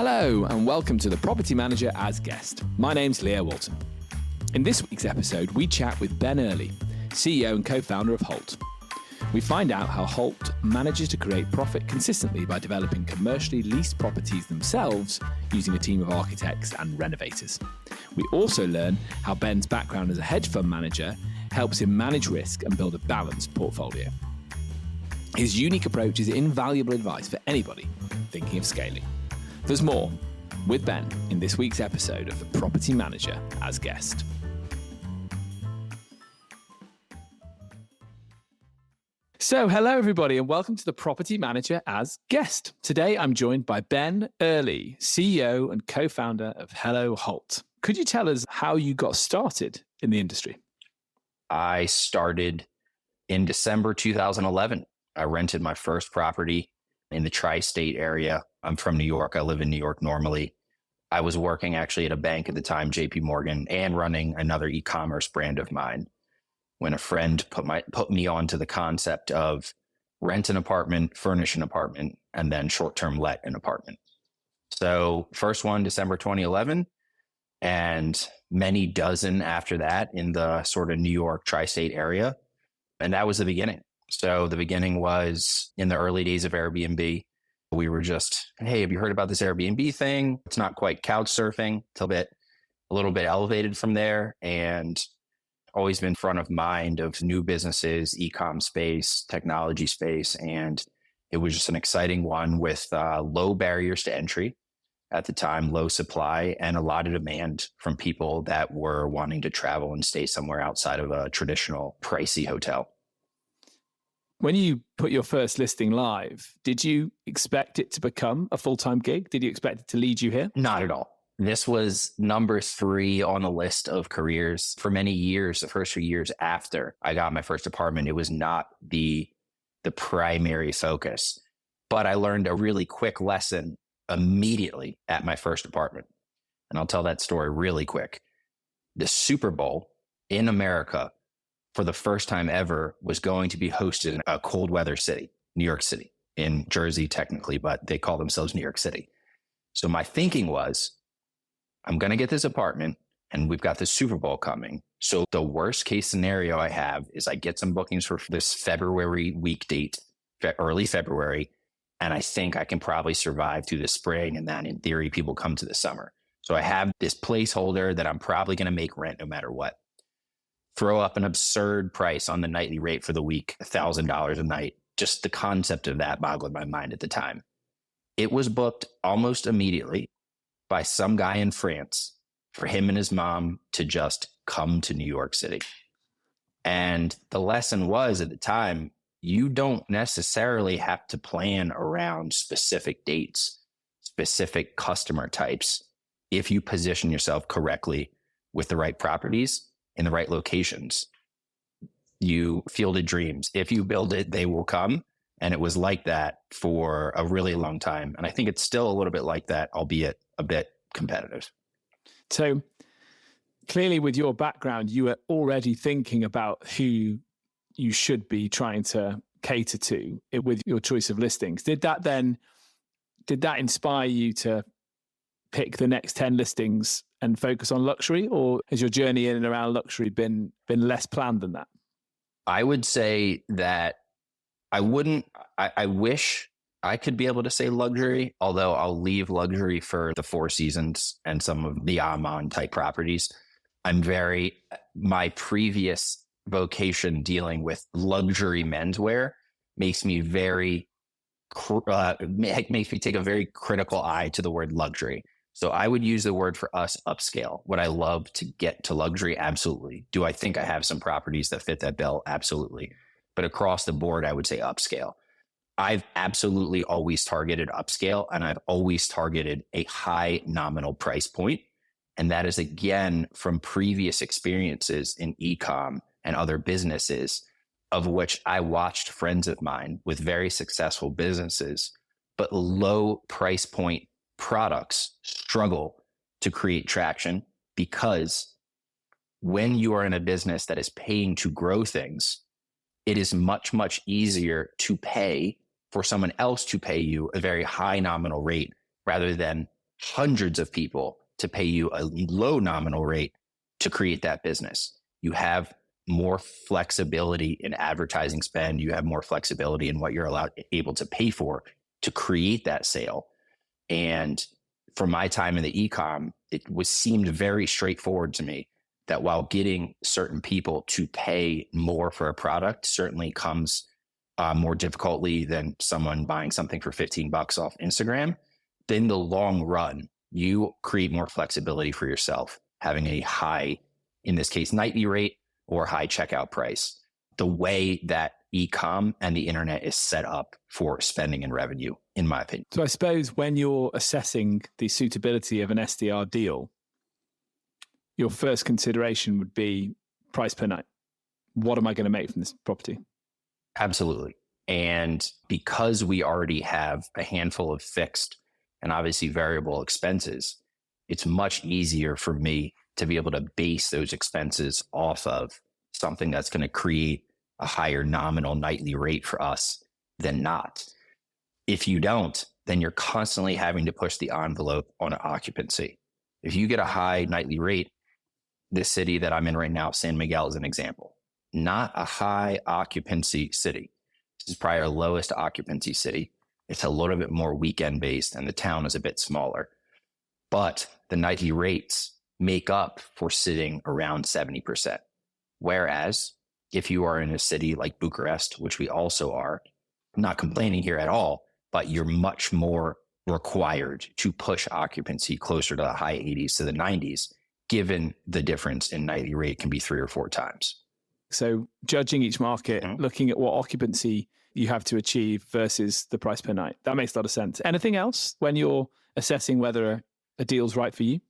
Hello and welcome to the Property Manager as Guest. My name's Leo Walton. In this week's episode, we chat with Ben Earley, CEO and co-founder of Holt. We find out how Holt manages to create profit consistently by developing commercially leased properties themselves using a team of architects and renovators. We also learn how Ben's background as a hedge fund manager helps him manage risk and build a balanced portfolio. His unique approach is invaluable advice for anybody thinking of scaling. There's more with Ben in this week's episode of the Property Manager as Guest. So, hello everybody and welcome to the Property Manager as Guest. Today I'm joined by Ben Earley, CEO and co-founder of Holt. Could you tell us how you got started in the industry? I started in December 2011. I rented my first property in the tri-state area. I'm from New York. I live in New York normally. I was working actually at a bank at the time, JP Morgan, and running another e-commerce brand of mine when a friend put me onto the concept of rent an apartment, furnish an apartment, and then short-term let an apartment. So first one, December 2011, and many dozen after that in the sort of New York tri-state area. And that was the beginning. So the beginning was in the early days of Airbnb. We were just, hey, have you heard about this Airbnb thing? It's not quite couch surfing. It's a little bit elevated from there, and always been front of mind of new businesses, e-com space, technology space. And it was just an exciting one with low barriers to entry at the time, low supply, and a lot of demand from people that were wanting to travel and stay somewhere outside of a traditional pricey hotel. When you put your first listing live, did you expect it to become a full-time gig? Did you expect it to lead you here? Not at all. This was number 3 on the list of careers for many years. The first few years after I got my first apartment, it was not the primary focus. But I learned a really quick lesson immediately at my first apartment. And I'll tell that story really quick. The Super Bowl in America for the first time ever was going to be hosted in a cold weather city, New York City, in Jersey technically, but they call themselves New York City. So my thinking was, I'm going to get this apartment and we've got the Super Bowl coming. So the worst case scenario I have is I get some bookings for this February week date, early February, and I think I can probably survive through the spring, and then in theory, people come to the summer. So I have this placeholder that I'm probably going to make rent no matter what. Throw up an absurd price on the nightly rate for the week, $1,000 a night. Just the concept of that boggled my mind at the time. It was booked almost immediately by some guy in France for him and his mom to just come to New York City. And the lesson was at the time, you don't necessarily have to plan around specific dates, specific customer types, if you position yourself correctly with the right properties in the right locations. You fielded dreams. If you build it, they will come. And it was like that for a really long time. And I think it's still a little bit like that, albeit a bit competitive. So clearly with your background, you were already thinking about who you should be trying to cater to with your choice of listings. Did that inspire you to pick the next 10 listings and focus on luxury, or has your journey in and around luxury been less planned than that? I would say that I wish I could be able to say luxury, although I'll leave luxury for the Four Seasons and some of the Amman type properties. My previous vocation dealing with luxury menswear makes me makes me take a very critical eye to the word luxury. So I would use the word for us, upscale. Would I love to get to luxury? Absolutely. Do I think I have some properties that fit that bill? Absolutely. But across the board, I would say upscale. I've absolutely always targeted upscale, and I've always targeted a high nominal price point. And that is, again, from previous experiences in e-com and other businesses, of which I watched friends of mine with very successful businesses, but low price point products struggle to create traction, because when you are in a business that is paying to grow things, it is much, much easier to pay for someone else to pay you a very high nominal rate rather than hundreds of people to pay you a low nominal rate to create that business. You have more flexibility in advertising spend. You have more flexibility in what you're able to pay for to create that sale. And from my time in the e-com, it seemed very straightforward to me that while getting certain people to pay more for a product certainly comes more difficultly than someone buying something for $15 off Instagram, in the long run, you create more flexibility for yourself, having a high, in this case, nightly rate or high checkout price. The way that e-com and the internet is set up for spending and revenue, in my opinion. So I suppose when you're assessing the suitability of an SDR deal, your first consideration would be price per night. What am I going to make from this property? Absolutely. And because we already have a handful of fixed and obviously variable expenses, it's much easier for me to be able to base those expenses off of something that's going to create a higher nominal nightly rate for us than not. If you don't, then you're constantly having to push the envelope on occupancy. If you get a high nightly rate, this city that I'm in right now, San Miguel, is an example. Not a high occupancy city. This is probably our lowest occupancy city. It's a little bit more weekend based and the town is a bit smaller. But the nightly rates make up for sitting around 70%. Whereas if you are in a city like Bucharest, which we also are, I'm not complaining here at all, but you're much more required to push occupancy closer to the high 80s to the 90s, given the difference in nightly rate can be 3 or 4 times. So judging each market, looking at what occupancy you have to achieve versus the price per night. That makes a lot of sense. Anything else when you're assessing whether a deal's right for you?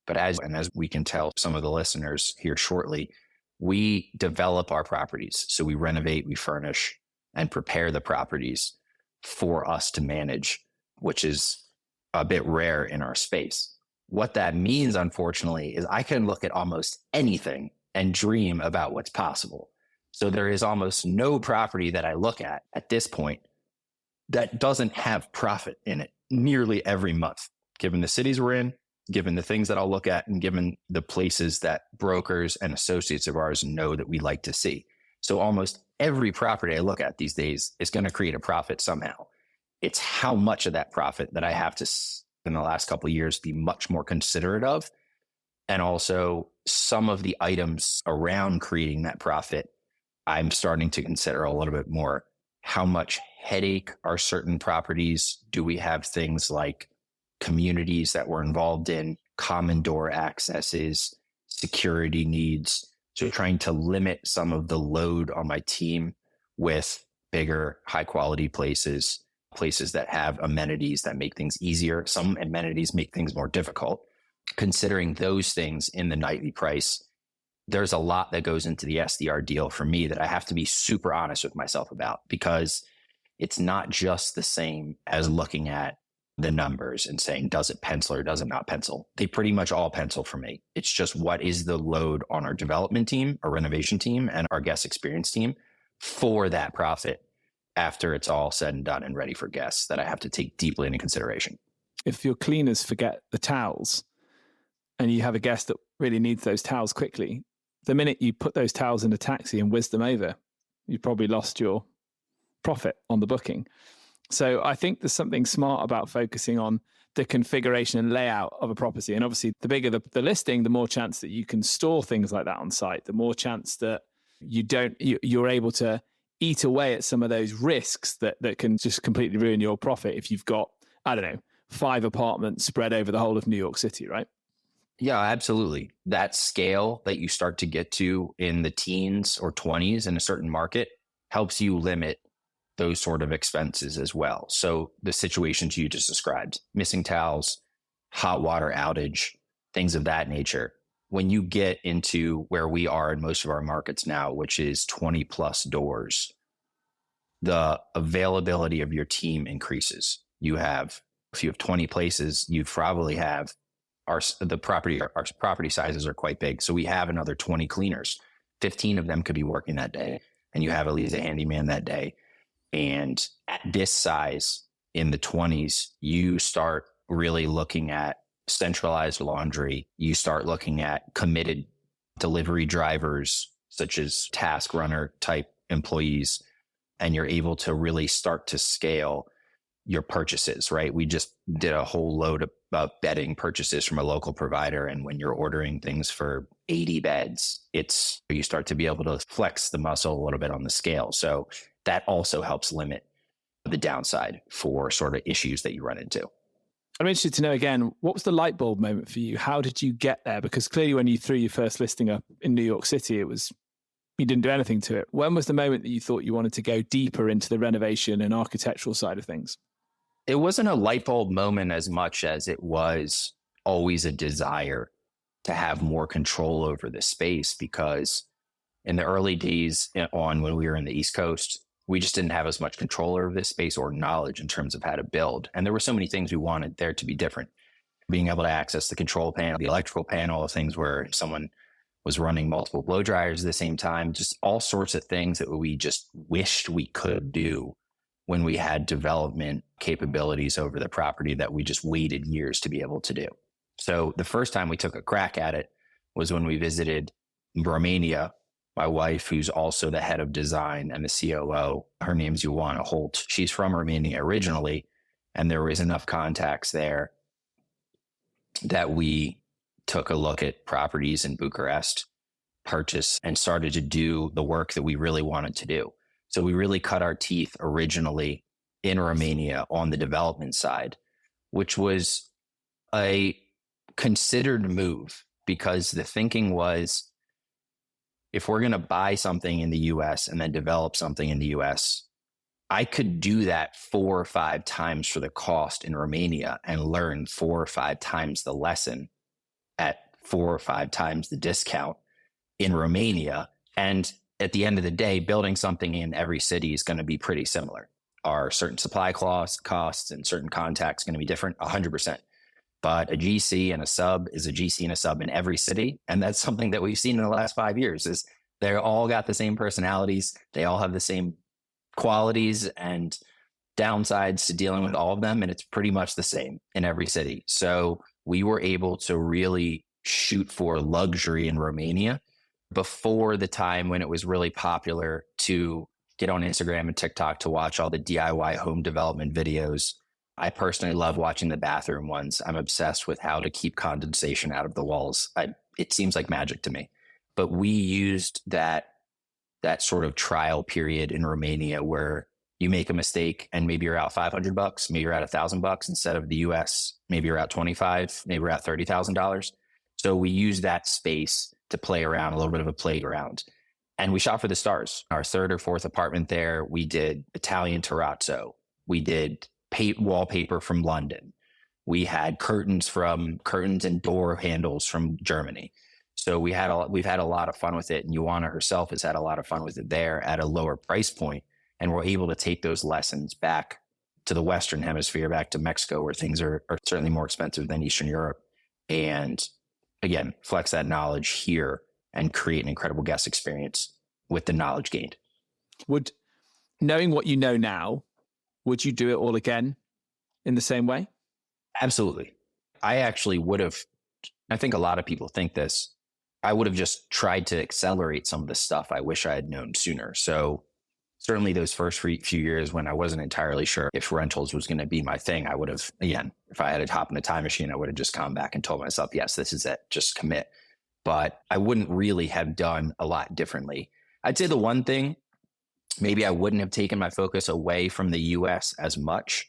But as we can tell some of the listeners here shortly, we develop our properties. So we renovate, we furnish, and prepare the properties for us to manage, which is a bit rare in our space. What that means, unfortunately, is I can look at almost anything and dream about what's possible. So there is almost no property that I look at this point that doesn't have profit in it nearly every month, given the cities we're in, given the things that I'll look at, and given the places that brokers and associates of ours know that we like to see. So almost every property I look at these days is going to create a profit somehow. It's how much of that profit that I have to, in the last couple of years, be much more considerate of. And also some of the items around creating that profit, I'm starting to consider a little bit more. How much headache are certain properties? Do we have things like communities that we're involved in, common door accesses, security needs? So trying to limit some of the load on my team with bigger, high quality places that have amenities that make things easier. Some amenities make things more difficult. Considering those things in the nightly price, there's a lot that goes into the SDR deal for me that I have to be super honest with myself about, because it's not just the same as looking at the numbers and saying, does it pencil or does it not pencil? They pretty much all pencil for me. It's just what is the load on our development team, our renovation team, and our guest experience team for that profit after it's all said and done and ready for guests that I have to take deeply into consideration. If your cleaners forget the towels and you have a guest that really needs those towels quickly, the minute you put those towels in a taxi and whiz them over, you've probably lost your profit on the booking. So I think there's something smart about focusing on the configuration and layout of a property. And obviously, the bigger the listing, the more chance that you can store things like that on site, the more chance that you're able to eat away at some of those risks that can just completely ruin your profit if you've got, 5 apartments spread over the whole of New York City, right? Yeah, absolutely. That scale that you start to get to in the teens or 20s in a certain market helps you limit those sort of expenses as well. So the situations you just described, missing towels, hot water outage, things of that nature. When you get into where we are in most of our markets now, which is 20 plus doors, the availability of your team increases. If you have 20 places, you probably have our property sizes are quite big. So we have another 20 cleaners. 15 of them could be working that day, and you have at least a handyman that day. And at this size in the 20s, you start really looking at centralized laundry. You start looking at committed delivery drivers, such as task runner type employees, and you're able to really start to scale your purchases, right? We just did a whole load of bedding purchases from a local provider. And when you're ordering things for 80 beds, you start to be able to flex the muscle a little bit on the scale. So that also helps limit the downside for sort of issues that you run into. I'm interested to know again, what was the light bulb moment for you? How did you get there? Because clearly when you threw your first listing up in New York City, you didn't do anything to it. When was the moment that you thought you wanted to go deeper into the renovation and architectural side of things? It wasn't a light bulb moment as much as it was always a desire to have more control over the space, because in the early days when we were in the East Coast, we just didn't have as much control over this space or knowledge in terms of how to build. And there were so many things we wanted there to be different. Being able to access the control panel, the electrical panel, things where someone was running multiple blow dryers at the same time, just all sorts of things that we just wished we could do when we had development capabilities over the property that we just waited years to be able to do. So the first time we took a crack at it was when we visited Romania. My wife, who's also the head of design and the COO, her name's Holt. She's from Romania originally, and there was enough contacts there that we took a look at properties in Bucharest, purchased, and started to do the work that we really wanted to do. So we really cut our teeth originally in Romania on the development side, which was a considered move, because the thinking was, if we're going to buy something in the US and then develop something in the US, I could do that 4 or 5 times for the cost in Romania and learn 4 or 5 times the lesson at 4 or 5 times the discount in Romania. And at the end of the day, building something in every city is going to be pretty similar. Are certain supply costs and certain contacts going to be different? 100%. But a GC and a sub is a GC and a sub in every city. And that's something that we've seen in the last 5 years, is they're all got the same personalities. They all have the same qualities and downsides to dealing with all of them. And it's pretty much the same in every city. So we were able to really shoot for luxury in Romania before the time when it was really popular to get on Instagram and TikTok to watch all the DIY home development videos. I personally love watching the bathroom ones. I'm obsessed with how to keep condensation out of the walls. It seems like magic to me. But we used that sort of trial period in Romania where you make a mistake and maybe you're out $500, maybe you're out $1,000 instead of the US, maybe you're out 25, maybe you're out $30,000. So we used that space to play around, a little bit of a playground. And we shot for the stars. Our 3rd or 4th apartment there, we did Italian terrazzo. We did wallpaper from London. We had curtains and door handles from Germany. So we've had a lot of fun with it. And Ioana herself has had a lot of fun with it there at a lower price point. And we're able to take those lessons back to the Western Hemisphere, back to Mexico, where things are certainly more expensive than Eastern Europe. And again, flex that knowledge here and create an incredible guest experience with the knowledge gained. Knowing what you know now, would you do it all again in the same way? Absolutely. I actually would have, I think a lot of people think this, I would have just tried to accelerate some of the stuff I wish I had known sooner. So certainly those first few years when I wasn't entirely sure if rentals was going to be my thing, I would have, again, if I had to hop in a time machine, I would have just come back and told myself, yes, this is it, just commit. But I wouldn't really have done a lot differently. I'd say the one thing, maybe I wouldn't have taken my focus away from the US as much.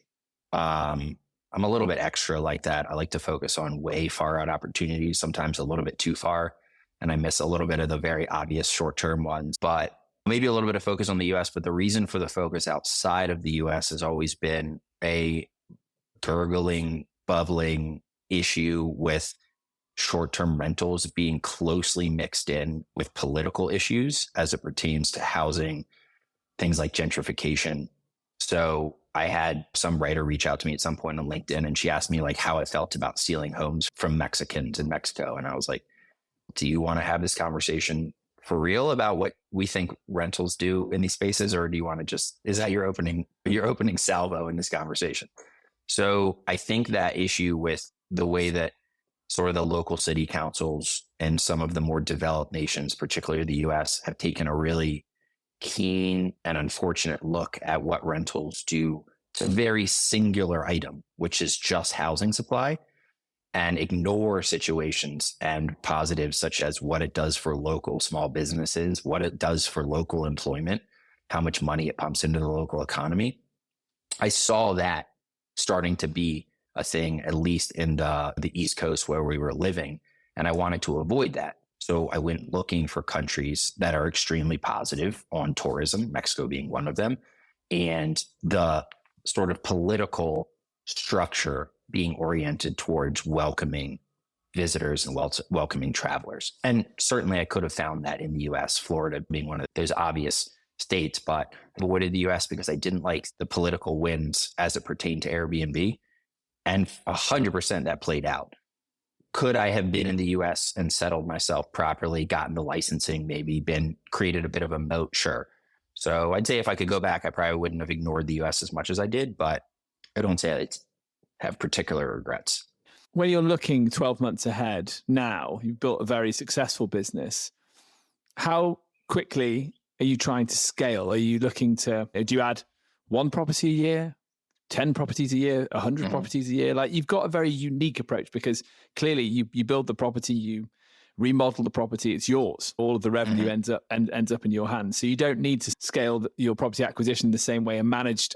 I'm a little bit extra like that. I like to focus on way far out opportunities, sometimes a little bit too far. And I miss a little bit of the very obvious short-term ones, but maybe a little bit of focus on the US. But the reason for the focus outside of the US has always been a gurgling, bubbling issue with short-term rentals being closely mixed in with political issues as it pertains to housing, things like gentrification. So I had some writer reach out to me at some point on LinkedIn, and she asked me like how I felt about stealing homes from Mexicans in Mexico. And I was like, do you want to have this conversation for real about what we think rentals do in these spaces? Or do you want to is that your opening salvo in this conversation? So I think that issue with the way that sort of the local city councils and some of the more developed nations, particularly the US, have taken a really keen and unfortunate look at what rentals do to a very singular item, which is just housing supply, and ignore situations and positives such as what it does for local small businesses, what it does for local employment, how much money it pumps into the local economy. I saw that starting to be a thing, at least in the East Coast where we were living. And I wanted to avoid that. So I went looking for countries that are extremely positive on tourism, Mexico being one of them, and the sort of political structure being oriented towards welcoming visitors and welcoming travelers. And certainly I could have found that in the US, Florida being one of those obvious states, but I avoided the US because I didn't like the political winds as it pertained to Airbnb. And 100% that played out. Could I have been in the US and settled myself properly, gotten the licensing, maybe created a bit of a moat? Sure. So I'd say if I could go back, I probably wouldn't have ignored the US as much as I did, but I don't say I have particular regrets. When you're looking 12 months ahead now, you've built a very successful business. How quickly are you trying to scale? Are you looking to, do you add one property a year, 10 properties a year, 100 properties a year? Like, you've got a very unique approach because clearly you build the property, you remodel the property, it's yours. All of the revenue ends up in your hands. So you don't need to scale your property acquisition the same way a managed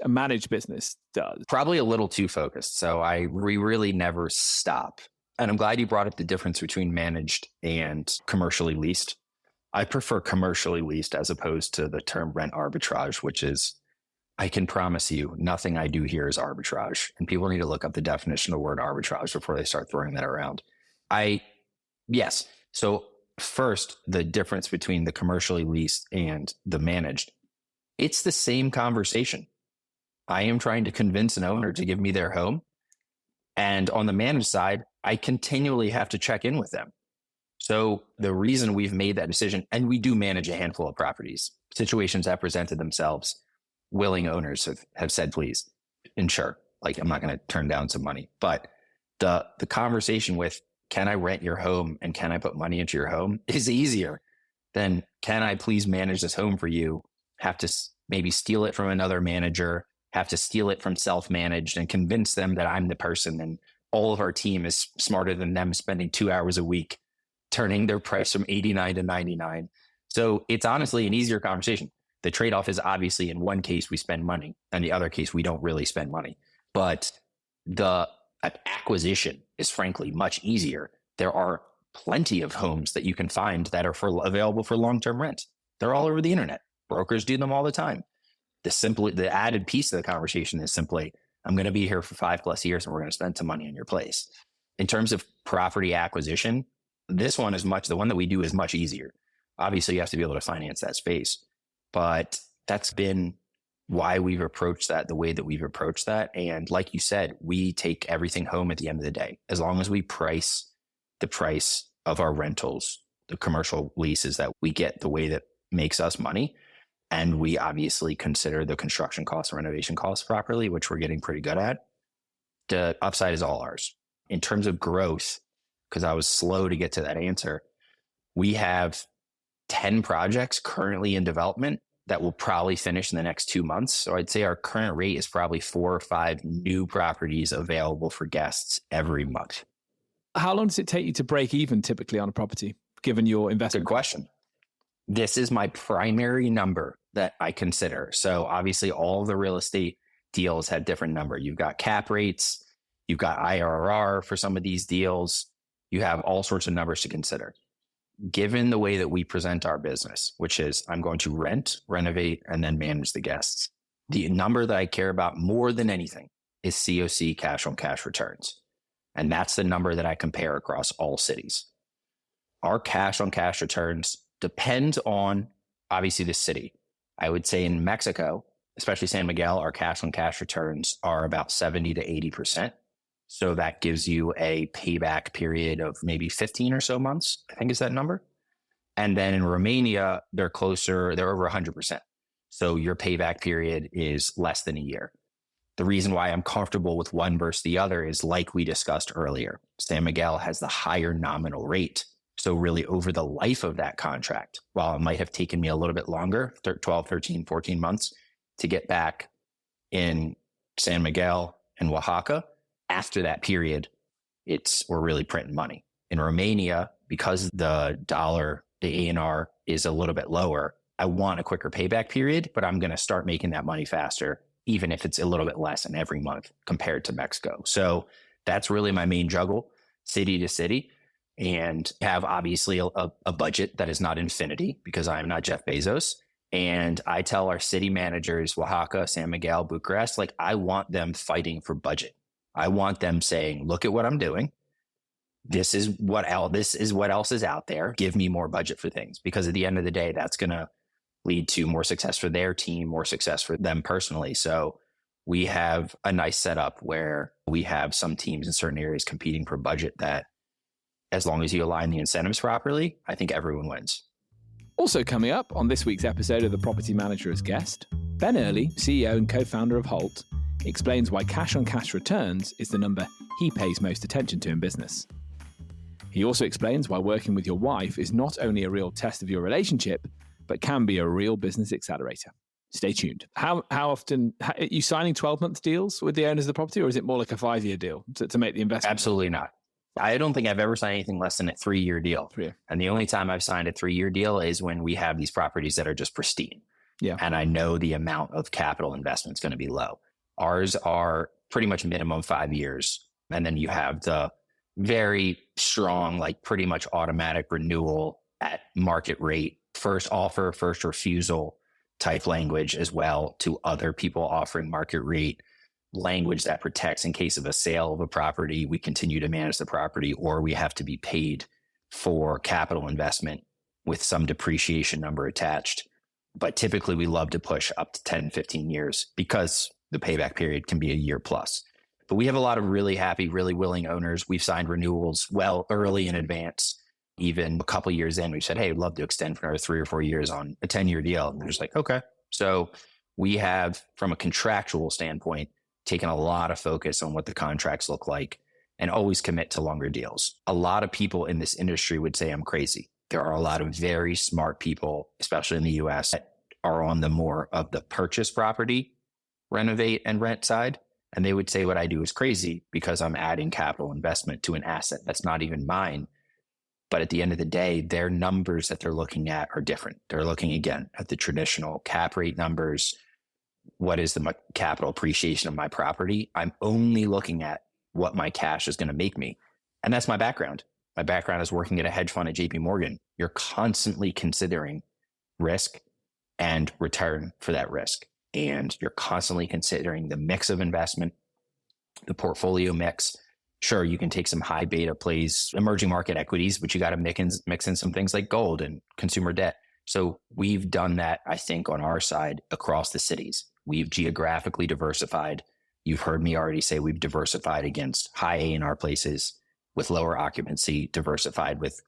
business does. Probably a little too focused. So we really never stop. And I'm glad you brought up the difference between managed and commercially leased. I prefer commercially leased as opposed to the term rent arbitrage, which is, I can promise you, nothing I do here is arbitrage. And people need to look up the definition of the word arbitrage before they start throwing that around. Yes. So first, the difference between the commercially leased and the managed, it's the same conversation. I am trying to convince an owner to give me their home. And on the managed side, I continually have to check in with them. So the reason we've made that decision, and we do manage a handful of properties, situations that presented themselves, willing owners have said, please, insure. Like, I'm not going to turn down some money. But the conversation with, can I rent your home and can I put money into your home, is easier than, can I please manage this home for you? Have to maybe steal it from another manager, have to steal it from self-managed and convince them that I'm the person and all of our team is smarter than them, spending 2 hours a week turning their price from 89 to 99. So it's honestly an easier conversation. The trade-off is obviously in one case we spend money and the other case we don't really spend money. But the acquisition is frankly much easier. There are plenty of homes that you can find that are available for long-term rent. They're all over the internet. Brokers do them all the time. The added piece of the conversation is simply, I'm going to be here for 5+ years and we're going to spend some money on your place. In terms of property acquisition, the one that we do is much easier. Obviously, you have to be able to finance that space, but that's been why we've approached that the way that we've approached that. And like you said, we take everything home at the end of the day. As long as we price the price of our rentals, the commercial leases that we get the way that makes us money, and we obviously consider the construction costs and renovation costs properly, which we're getting pretty good at, the upside is all ours. In terms of growth, because I was slow to get to that answer, we have 10 projects currently in development that will probably finish in the next 2 months. So I'd say our current rate is probably 4 or 5 new properties available for guests every month. How long does it take you to break even typically on a property, given your investment? Good question. This is my primary number that I consider. So obviously all of the real estate deals have different number. You've got cap rates, you've got IRR for some of these deals. You have all sorts of numbers to consider. Given the way that we present our business, which is I'm going to rent, renovate, and then manage the guests, the number that I care about more than anything is COC, cash on cash returns. And that's the number that I compare across all cities. Our cash on cash returns depend on obviously the city. I would say in Mexico, especially San Miguel, our cash on cash returns are about 70 to 80%. So that gives you a payback period of maybe 15 or so months, I think is that number. And then in Romania, they're over 100%. So your payback period is less than a year. The reason why I'm comfortable with one versus the other is like we discussed earlier. San Miguel has the higher nominal rate. So really over the life of that contract, while it might have taken me a little bit longer, 12, 13, 14 months to get back in San Miguel and Oaxaca, after that period, we're really printing money. In Romania, because the dollar, the ANR is a little bit lower, I want a quicker payback period, but I'm going to start making that money faster, even if it's a little bit less in every month compared to Mexico. So that's really my main juggle, city to city, and have obviously a budget that is not infinity because I'm not Jeff Bezos. And I tell our city managers, Oaxaca, San Miguel, Bucharest, like I want them fighting for budget. I want them saying, look at what I'm doing. This is what else is out there. Give me more budget for things, because at the end of the day, that's going to lead to more success for their team, more success for them personally. So we have a nice setup where we have some teams in certain areas competing for budget that, as long as you align the incentives properly, I think everyone wins. Also coming up on this week's episode of The Property Manager as Guest, Ben Earley, CEO and co-founder of Holt, explains why cash-on-cash returns is the number he pays most attention to in business. He also explains why working with your wife is not only a real test of your relationship, but can be a real business accelerator. Stay tuned. How often are you signing 12-month deals with the owners of the property, or is it more like a 5-year deal to make the investment? Absolutely not. I don't think I've ever signed anything less than a 3-year deal. 3 year. And the only time I've signed a 3-year deal is when we have these properties that are just pristine. Yeah. And I know the amount of capital investment is going to be low. Ours are pretty much minimum 5 years. And then you have the very strong, like pretty much automatic renewal at market rate, first offer, first refusal type language as well to other people offering market rate language that protects in case of a sale of a property, we continue to manage the property, or we have to be paid for capital investment with some depreciation number attached. But typically we love to push up to 10, 15 years because the payback period can be a year plus. But we have a lot of really happy, really willing owners. We've signed renewals well early in advance. Even a couple of years in, we said, hey, we'd love to extend for another 3 or 4 years on a 10-year deal. And they're just like, okay. So we have, from a contractual standpoint, taken a lot of focus on what the contracts look like and always commit to longer deals. A lot of people in this industry would say I'm crazy. There are a lot of very smart people, especially in the US, that are on the more of the purchase property, renovate and rent side. And they would say what I do is crazy because I'm adding capital investment to an asset that's not even mine. But at the end of the day, their numbers that they're looking at are different. They're looking, again, at the traditional cap rate numbers. What is the capital appreciation of my property? I'm only looking at what my cash is going to make me. And that's my background. My background is working at a hedge fund at JP Morgan. You're constantly considering risk and return for that risk. And you're constantly considering the mix of investment, the portfolio mix. Sure, you can take some high beta plays, emerging market equities, but you got to mix in some things like gold and consumer debt. So we've done that, I think, on our side across the cities. We've geographically diversified. You've heard me already say we've diversified against high A&R places with lower occupancy, diversified with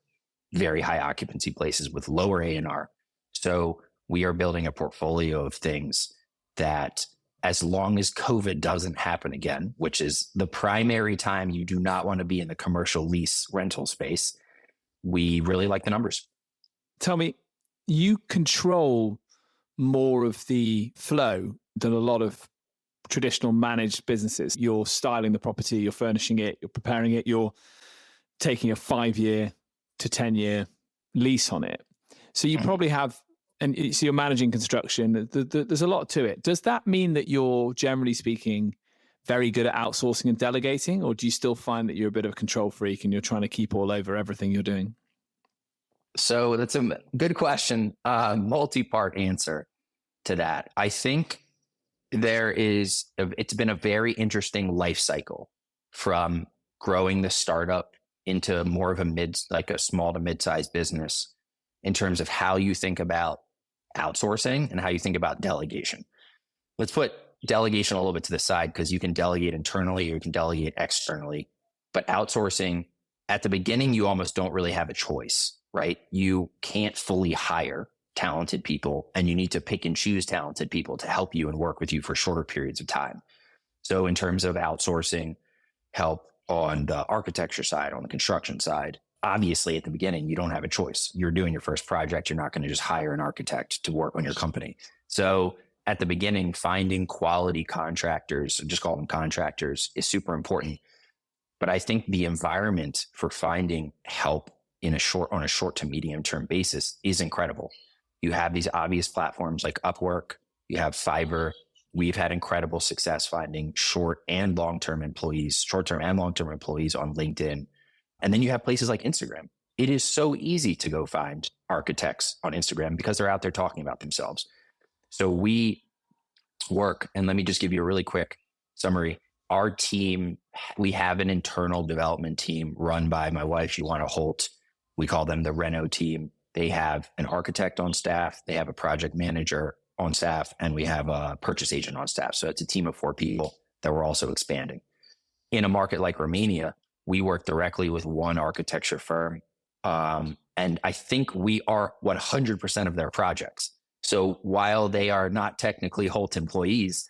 very high occupancy places with lower A&R. So we are building a portfolio of things that, as long as COVID doesn't happen again, which is the primary time you do not want to be in the commercial lease rental space, we really like the numbers. Tell me, you control more of the flow than a lot of traditional managed businesses. You're styling the property, you're furnishing it, you're preparing it, you're taking a 5-year to 10-year lease on it. So you probably have, and so you're managing construction. There's a lot to it. Does that mean that you're, generally speaking, very good at outsourcing and delegating, or do you still find that you're a bit of a control freak and you're trying to keep all over everything you're doing? So that's a good question. Multi-part answer to that. I think it's been a very interesting life cycle from growing the startup into more of a small to mid-sized business in terms of how you think about outsourcing and how you think about delegation. Let's put delegation a little bit to the side because you can delegate internally or you can delegate externally. But outsourcing, at the beginning, you almost don't really have a choice, right? You can't fully hire talented people and you need to pick and choose talented people to help you and work with you for shorter periods of time. So in terms of outsourcing help on the architecture side, on the construction side, obviously at the beginning, you don't have a choice. You're doing your first project. You're not going to just hire an architect to work on your company. So at the beginning, finding quality contractors, just call them contractors, is super important. But I think the environment for finding help on a short to medium term basis is incredible. You have these obvious platforms like Upwork, you have Fiverr. We've had incredible success finding short-term and long-term employees on LinkedIn. And then you have places like Instagram. It is so easy to go find architects on Instagram because they're out there talking about themselves. So we work, and let me just give you a really quick summary. Our team, we have an internal development team run by my wife, Holt. We call them the Reno team. They have an architect on staff, they have a project manager on staff, and we have a purchase agent on staff. So it's a team of 4 people that we're also expanding. In a market like Romania, we work directly with one architecture firm. And I think we are 100% of their projects. So while they are not technically Holt employees,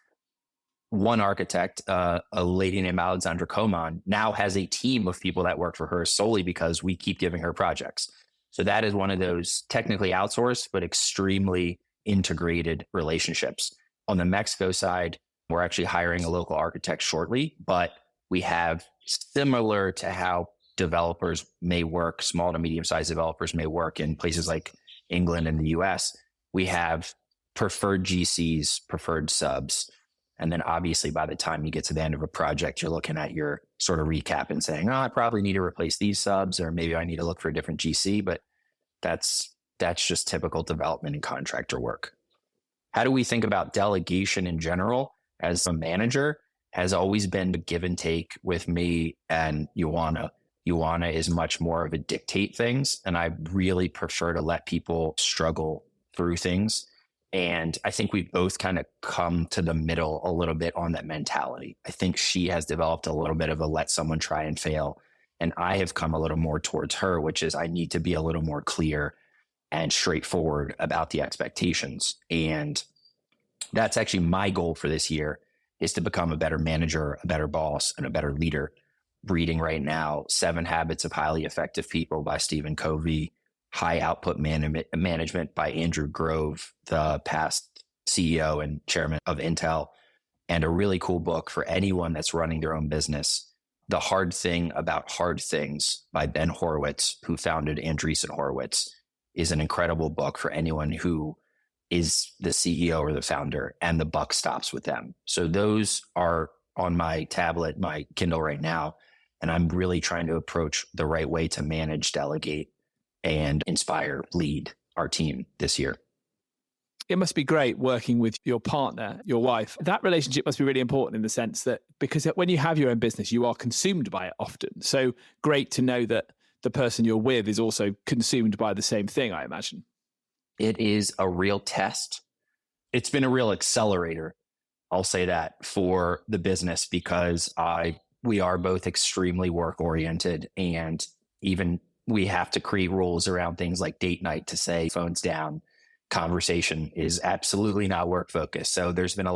one architect, a lady named Alexandra Koman, now has a team of people that work for her solely because we keep giving her projects. So that is one of those technically outsourced, but extremely integrated relationships. On the Mexico side, we're actually hiring a local architect shortly, but we have, similar to how developers may work, small to medium-sized developers may work in places like England and the US, we have preferred GCs, preferred subs. And then obviously by the time you get to the end of a project, you're looking at your sort of recap and saying, I probably need to replace these subs, or maybe I need to look for a different GC, but that's just typical development and contractor work. How do we think about delegation in general? As a manager, has always been the give and take with me and Ioana. Ioana is much more of a dictate things, and I really prefer to let people struggle through things. And I think we've both kind of come to the middle a little bit on that mentality. I think she has developed a little bit of a let someone try and fail. And I have come a little more towards her, which is I need to be a little more clear and straightforward about the expectations. And that's actually my goal for this year, is to become a better manager, a better boss, and a better leader. Reading right now, 7 Habits of Highly Effective People by Stephen Covey, High Output Management by Andrew Grove, the past CEO and chairman of Intel, and a really cool book for anyone that's running their own business, The Hard Thing About Hard Things by Ben Horowitz, who founded Andreessen Horowitz, is an incredible book for anyone who is the CEO or the founder, and the buck stops with them. So those are on my tablet, my Kindle right now, and I'm really trying to approach the right way to manage, delegate, and inspire, lead our team this year. It must be great working with your partner, your wife. That relationship must be really important in the sense that because when you have your own business, you are consumed by it often. So great to know that the person you're with is also consumed by the same thing, I imagine. It is a real test. It's been a real accelerator, I'll say that, for the business, because we are both extremely work-oriented, and even we have to create rules around things like date night to say phones down. Conversation is absolutely not work focused. So there's been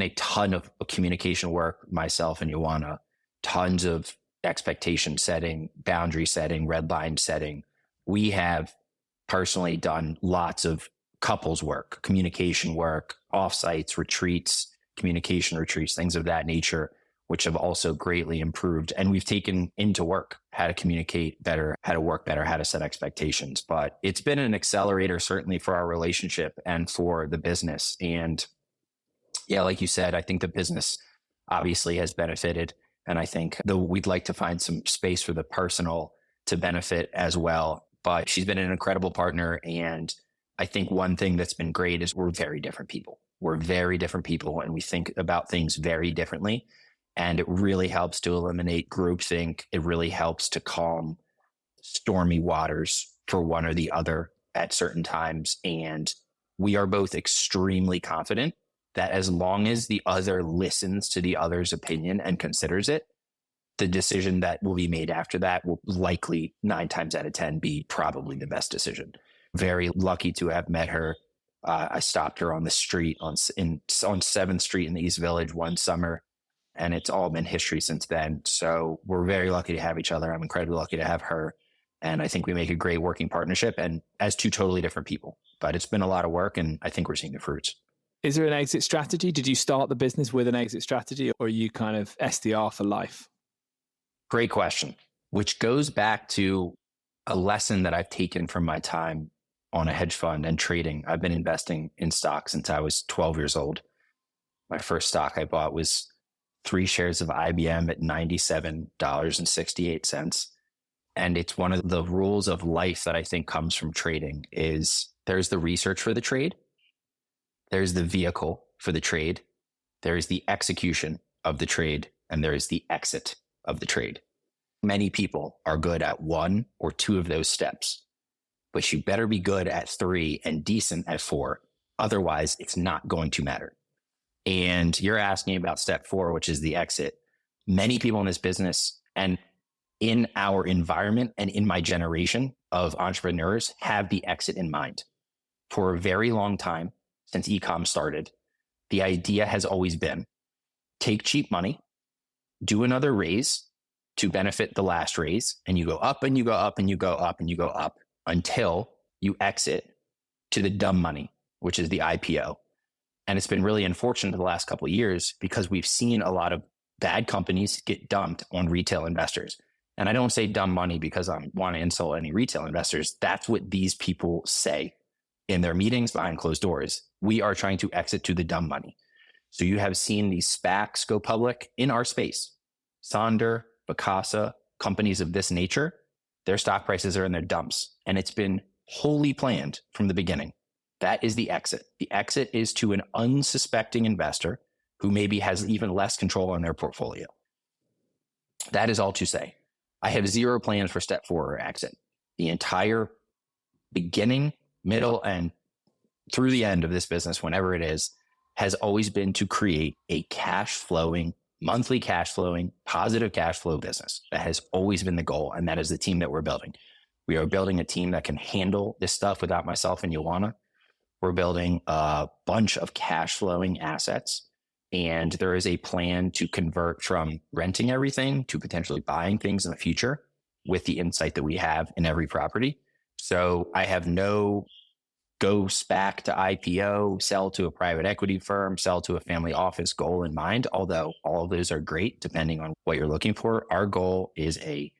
a ton of communication work, myself and Ioana, tons of expectation setting, boundary setting, red line setting. We have personally done lots of couples work, communication work, offsites, retreats, communication retreats, things of that nature, which have also greatly improved. And we've taken into work how to communicate better, how to work better, how to set expectations. But it's been an accelerator, certainly for our relationship and for the business. And yeah, like you said, I think the business obviously has benefited. And I think we'd like to find some space for the personal to benefit as well. But she's been an incredible partner. And I think one thing that's been great is we're very different people. We're very different people, and we think about things very differently. And it really helps to eliminate groupthink. It really helps to calm stormy waters for one or the other at certain times. And we are both extremely confident that as long as the other listens to the other's opinion and considers it, the decision that will be made after that will likely 9 times out of 10 be probably the best decision. Very lucky to have met her. I stopped her on the street on 7th Street in the East Village one summer, and it's all been history since then. So we're very lucky to have each other. I'm incredibly lucky to have her. And I think we make a great working partnership, and as two totally different people. But it's been a lot of work, and I think we're seeing the fruits. Is there an exit strategy? Did you start the business with an exit strategy, or are you kind of SDR for life? Great question, which goes back to a lesson that I've taken from my time on a hedge fund and trading. I've been investing in stocks since I was 12 years old. My first stock I bought was 3 shares of IBM at $97.68. And it's one of the rules of life that I think comes from trading is there's the research for the trade. There's the vehicle for the trade. There is the execution of the trade, and there is the exit of the trade. Many people are good at 1 or 2 of those steps, but you better be good at 3 and decent at 4. Otherwise, it's not going to matter. And you're asking about step 4, which is the exit. Many people in this business and in our environment and in my generation of entrepreneurs have the exit in mind. For a very long time, since e-com started, the idea has always been take cheap money, do another raise to benefit the last raise, and you go up and you go up and you go up and you go up until you exit to the dumb money, which is the IPO. And it's been really unfortunate the last couple of years because we've seen a lot of bad companies get dumped on retail investors. And I don't say dumb money because I want to insult any retail investors. That's what these people say in their meetings behind closed doors. We are trying to exit to the dumb money. So you have seen these SPACs go public in our space. Sonder, Bacasa, companies of this nature, their stock prices are in their dumps. And it's been wholly planned from the beginning. That is the exit. The exit is to an unsuspecting investor who maybe has even less control on their portfolio. That is all to say. I have 0 plans for step 4 or exit. The entire beginning, middle, and through the end of this business, whenever it is, has always been to create a cash flowing, monthly cash flowing, positive cash flow business. That has always been the goal. And that is the team that we're building. We are building a team that can handle this stuff without myself and Ioana. We're building a bunch of cash flowing assets. And there is a plan to convert from renting everything to potentially buying things in the future with the insight that we have in every property. So I have no go SPAC to IPO, sell to a private equity firm, sell to a family office goal in mind, although all of those are great depending on what you're looking for. Our goal is a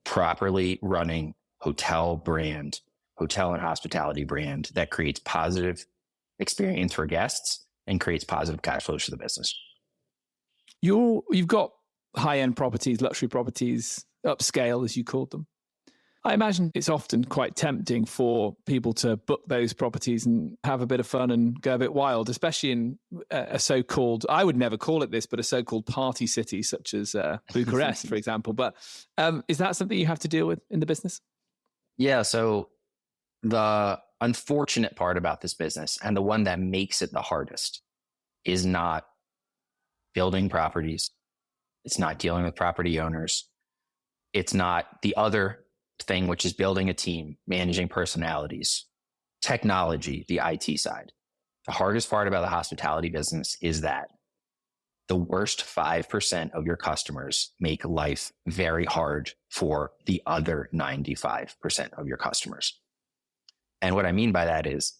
properly running hotel brand, hotel and hospitality brand that creates positive experience for guests and creates positive cash flows for the business. You've got high-end properties, luxury properties, upscale, as you called them. I imagine it's often quite tempting for people to book those properties and have a bit of fun and go a bit wild, especially in a so-called, I would never call it this, but a so-called party city such as Bucharest, for example. But is that something you have to deal with in the business? Yeah, so the unfortunate part about this business, and the one that makes it the hardest, is not building properties. It's not dealing with property owners. It's not the other thing, which is building a team, managing personalities, technology, the IT side. The hardest part about the hospitality business is that the worst 5% of your customers make life very hard for the other 95% of your customers. And what I mean by that is,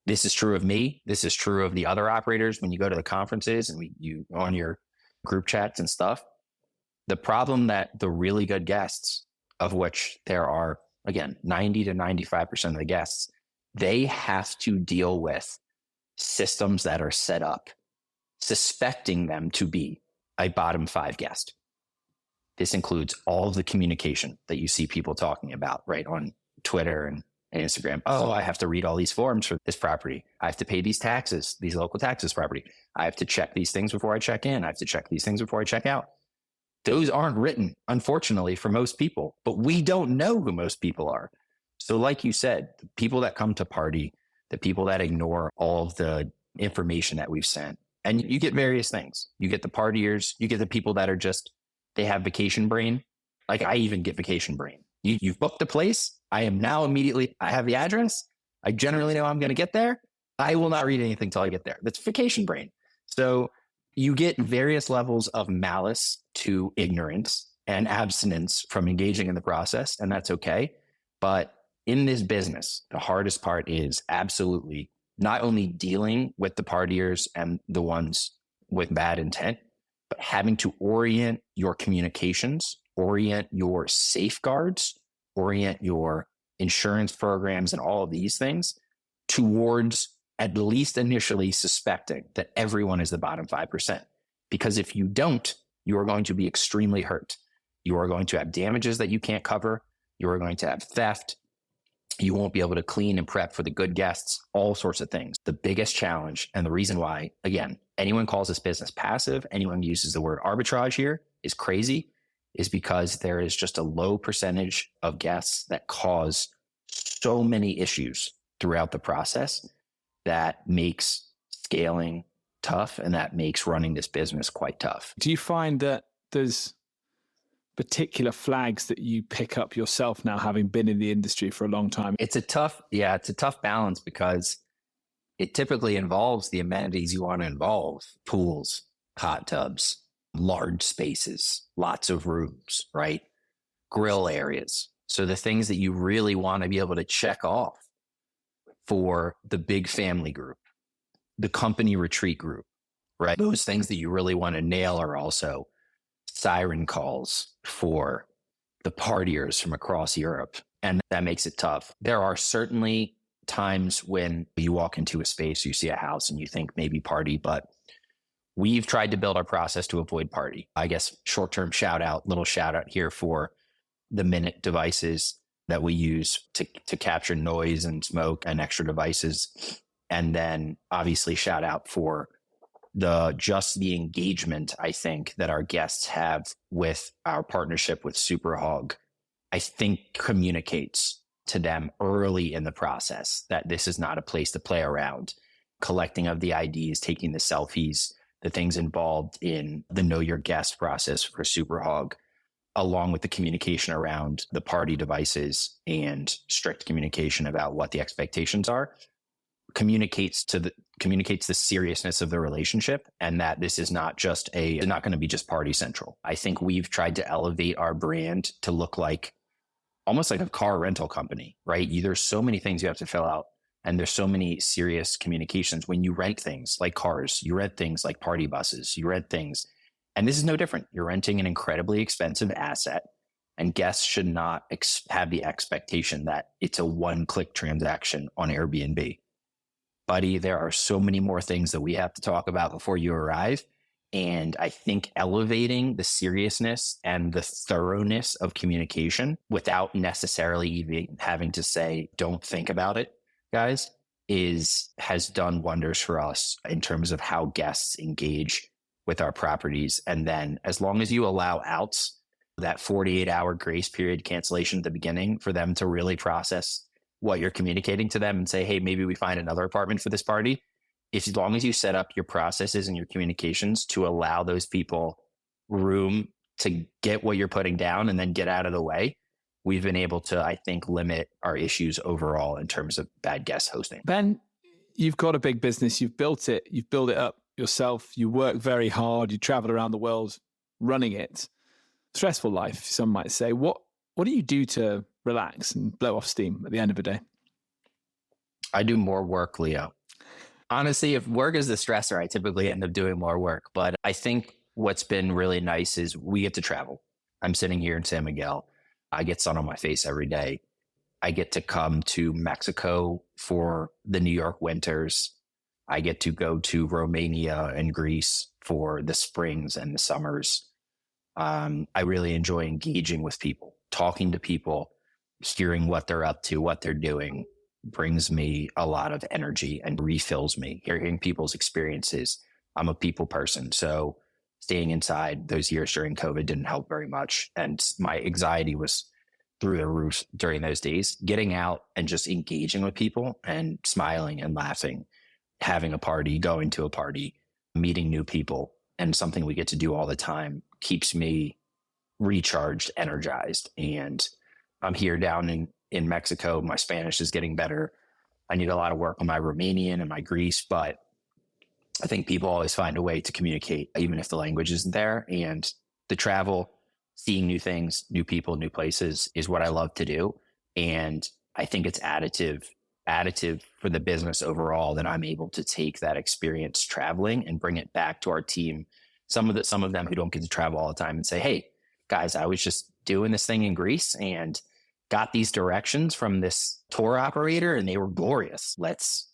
this is true of me. This is true of the other operators when you go to the conferences and you on your group chats and stuff. The problem that the really good guests, of which there are, again, 90 to 95% of the guests, they have to deal with systems that are set up, suspecting them to be a bottom 5 guest. This includes all of the communication that you see people talking about, right, on Twitter and Instagram. Oh, I have to read all these forms for this property. I have to pay these taxes, these local taxes property. I have to check these things before I check in. I have to check these things before I check out. Those aren't written, unfortunately, for most people, but we don't know who most people are. So like you said, the people that come to party, the people that ignore all of the information that we've sent, and you get various things. You get the partiers, you get the people that are just, they have vacation brain. Like I even get vacation brain. You've booked the place. I am now immediately, I have the address. I generally know I'm going to get there. I will not read anything till I get there. That's vacation brain. So you get various levels of malice to ignorance and abstinence from engaging in the process, and that's okay. But in this business, the hardest part is absolutely not only dealing with the partiers and the ones with bad intent, but having to orient your communications, orient your safeguards, orient your insurance programs and all of these things towards at least initially suspecting that everyone is the bottom 5%. Because if you don't, you are going to be extremely hurt. You are going to have damages that you can't cover. You are going to have theft. You won't be able to clean and prep for the good guests, all sorts of things. The biggest challenge, and the reason why, again, anyone calls this business passive, anyone uses the word arbitrage here is crazy, is because there is just a low percentage of guests that cause so many issues throughout the process that makes scaling tough and that makes running this business quite tough. Do you find that there's particular flags that you pick up yourself now, having been in the industry for a long time? It's a tough balance because it typically involves the amenities you want to involve: pools, hot tubs, large spaces, lots of rooms, right? Grill areas. So the things that you really want to be able to check off for the big family group, the company retreat group, right? Those things that you really want to nail are also siren calls for the partiers from across Europe. And that makes it tough. There are certainly times when you walk into a space, you see a house and you think maybe party, but we've tried to build our process to avoid party. I guess little shout out here for the Minute devices that we use to capture noise and smoke and extra devices. And then obviously shout out for the engagement, I think, that our guests have with our partnership with Superhog, I think communicates to them early in the process that this is not a place to play around. Collecting of the IDs, taking the selfies, the things involved in the know your guest process for Superhog, along with the communication around the party devices and strict communication about what the expectations are, communicates the seriousness of the relationship, and that this is not going to be just party central. I think we've tried to elevate our brand to look like almost like a car rental company, right? There's so many things you have to fill out, and there's so many serious communications when you rent things like cars, you rent things like party buses, you rent things. And this is no different. You're renting an incredibly expensive asset, and guests should not have the expectation that it's a one-click transaction on Airbnb. Buddy, there are so many more things that we have to talk about before you arrive. And I think elevating the seriousness and the thoroughness of communication without necessarily even having to say, don't think about it, guys, has done wonders for us in terms of how guests engage with our properties. And then as long as you allow outs, that 48-hour grace period cancellation at the beginning for them to really process what you're communicating to them and say, hey, maybe we find another apartment for this party. As long as you set up your processes and your communications to allow those people room to get what you're putting down and then get out of the way, we've been able to, I think, limit our issues overall in terms of bad guest hosting. Ben, you've got a big business. You've built it up yourself. You work very hard. You travel around the world running it. Stressful life, some might say. What do you do to relax and blow off steam at the end of the day? I do more work, Leo. Honestly, if work is the stressor, I typically end up doing more work. But I think what's been really nice is we get to travel. I'm sitting here in San Miguel. I get sun on my face every day. I get to come to Mexico for the New York winters. I get to go to Romania and Greece for the springs and the summers. I really enjoy engaging with people, talking to people, hearing what they're up to, what they're doing, brings me a lot of energy and refills me. Hearing people's experiences. I'm a people person. So staying inside those years during COVID didn't help very much. And my anxiety was through the roof during those days. Getting out and just engaging with people and smiling and laughing, having a party, going to a party, meeting new people, and something we get to do all the time keeps me recharged, energized. And I'm here down in Mexico. My Spanish is getting better. I need a lot of work on my Romanian and my Greece, but I think people always find a way to communicate, even if the language isn't there. And the travel, seeing new things, new people, new places is what I love to do. And I think it's additive for the business overall that I'm able to take that experience traveling and bring it back to our team. Some of them who don't get to travel all the time and say, hey, guys, I was just doing this thing in Greece and got these directions from this tour operator and they were glorious. Let's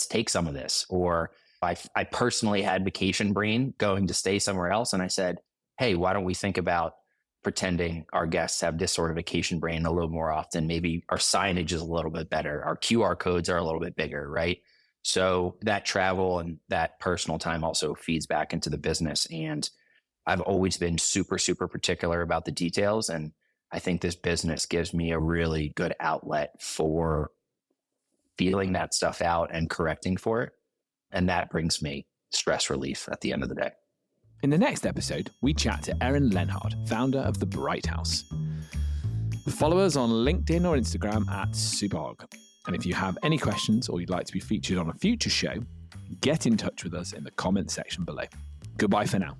take some of this. Or I personally had vacation brain going to stay somewhere else. And I said, hey, why don't we think about pretending our guests have this sort of vacation brain a little more often? Maybe our signage is a little bit better. Our QR codes are a little bit bigger, right? So that travel and that personal time also feeds back into the business. And I've always been super, super particular about the details. And I think this business gives me a really good outlet for feeling that stuff out and correcting for it. And that brings me stress relief at the end of the day. In the next episode, we chat to Erin Lenhard, founder of The Bright House. Follow us on LinkedIn or Instagram at Superhog. And if you have any questions or you'd like to be featured on a future show, get in touch with us in the comments section below. Goodbye for now.